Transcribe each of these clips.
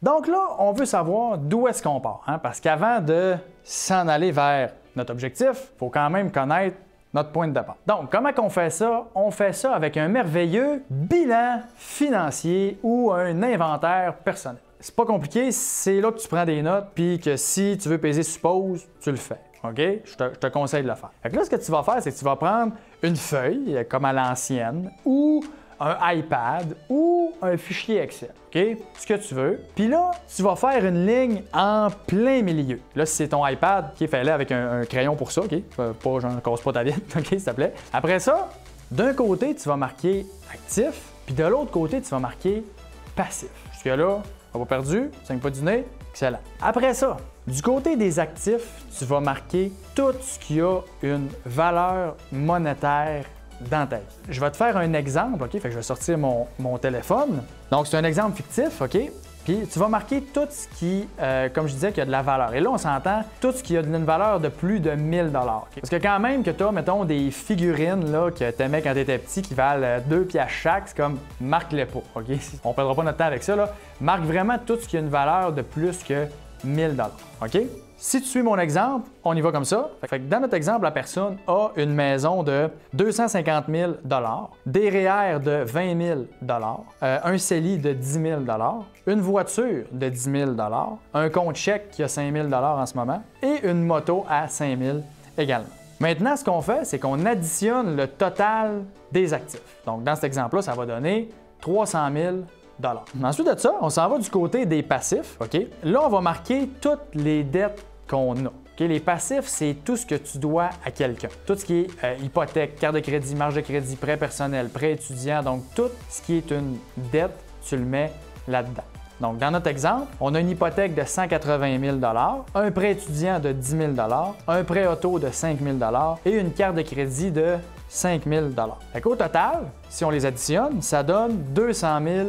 Donc là, on veut savoir d'où est-ce qu'on part, hein? Parce qu'avant de s'en aller vers notre objectif, il faut quand même connaître notre point de départ. Donc, comment qu'on fait ça? On fait ça avec un merveilleux bilan financier ou un inventaire personnel. C'est pas compliqué, c'est là que tu prends des notes, puis que si tu veux peser suppose, tu le fais. OK? Je te conseille de le faire. Fait que là, ce que tu vas faire, c'est que tu vas prendre une feuille, comme à l'ancienne, ou un iPad, ou un fichier Excel. OK? Ce que tu veux. Puis là, tu vas faire une ligne en plein milieu. Là, si c'est ton iPad, OK, fais-le avec un crayon pour ça, OK? Pas, j'en casse pas ta vie, OK, s'il te plaît. Après ça, d'un côté, tu vas marquer actif, puis de l'autre côté, tu vas marquer passif. Jusque-là, on va pas perdu, 5 pas du nez, excellent. Après ça, du côté des actifs, tu vas marquer tout ce qui a une valeur monétaire dans ta vie. Je vais te faire un exemple, OK? Fait que je vais sortir mon téléphone. Donc, c'est un exemple fictif, OK? Puis, tu vas marquer tout ce qui, comme je disais, qui a de la valeur. Et là, on s'entend tout ce qui a une valeur de plus de 1000 $. Okay? Parce que quand même que tu as, mettons, des figurines là, que tu aimais quand tu étais petit qui valent 2 piastres chaque, c'est comme, marque-les pas, OK? On ne perdra pas notre temps avec ça, là. Marque vraiment tout ce qui a une valeur de plus que 1000 $, OK? Si tu suis mon exemple, on y va comme ça. Fait que dans notre exemple, la personne a une maison de 250 000 $, des REER de 20 000 $, un CELI de 10 000 $, une voiture de 10 000 $, un compte chèque qui a 5 000 $ en ce moment et une moto à 5 000 $ également. Maintenant, ce qu'on fait, c'est qu'on additionne le total des actifs. Donc, dans cet exemple-là, ça va donner 300 000 $. Ensuite de ça, on s'en va du côté des passifs. OK? Là, on va marquer toutes les dettes qu'on a. Okay? Les passifs, c'est tout ce que tu dois à quelqu'un. Tout ce qui est hypothèque, carte de crédit, marge de crédit, prêt personnel, prêt étudiant. Donc, tout ce qui est une dette, tu le mets là-dedans. Donc, dans notre exemple, on a une hypothèque de 180 000 $, un prêt étudiant de 10 000 $, un prêt auto de 5 000 $ et une carte de crédit de 5 000 $. Fait qu'au total, si on les additionne, ça donne 200 000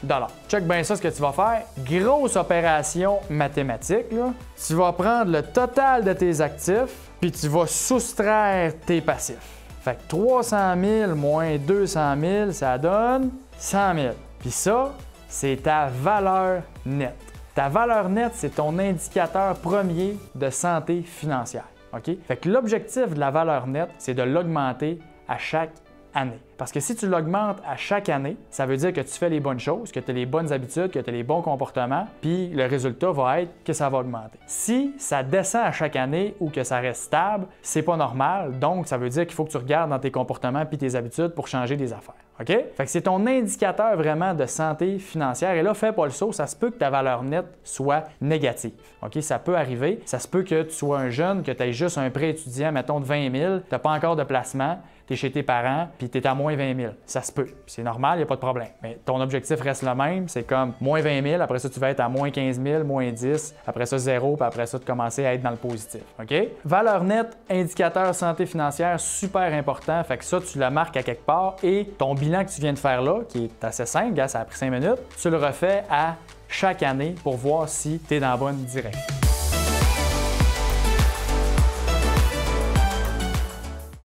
$. Check bien ça, ce que tu vas faire. Grosse opération mathématique, là. Tu vas prendre le total de tes actifs, puis tu vas soustraire tes passifs. Fait que 300 000 moins 200 000, ça donne 100 000. Puis ça, c'est ta valeur nette. Ta valeur nette, c'est ton indicateur premier de santé financière. OK? Fait que l'objectif de la valeur nette, c'est de l'augmenter à chaque année. Parce que si tu l'augmentes à chaque année, ça veut dire que tu fais les bonnes choses, que tu as les bonnes habitudes, que tu as les bons comportements, puis le résultat va être que ça va augmenter. Si ça descend à chaque année ou que ça reste stable, c'est pas normal, donc ça veut dire qu'il faut que tu regardes dans tes comportements puis tes habitudes pour changer des affaires. OK? Fait que c'est ton indicateur vraiment de santé financière. Et là, fais pas le saut, ça se peut que ta valeur nette soit négative. OK? Ça peut arriver. Ça se peut que tu sois un jeune, que tu aies juste un prêt étudiant, mettons de 20 000, tu n'as pas encore de placement, tu es chez tes parents, puis tu es à moins 20 000. Ça se peut. C'est normal, il n'y a pas de problème. Mais ton objectif reste le même. C'est comme moins 20 000, après ça, tu vas être à moins 15 000, moins 10, après ça, 0, puis après ça, tu commencer à être dans le positif. OK? Valeur nette, indicateur santé financière, super important. Fait que ça, tu le marques à quelque part et ton bilan que tu viens de faire là, qui est assez simple, ça a pris 5 minutes, tu le refais à chaque année pour voir si tu es dans la bonne direction.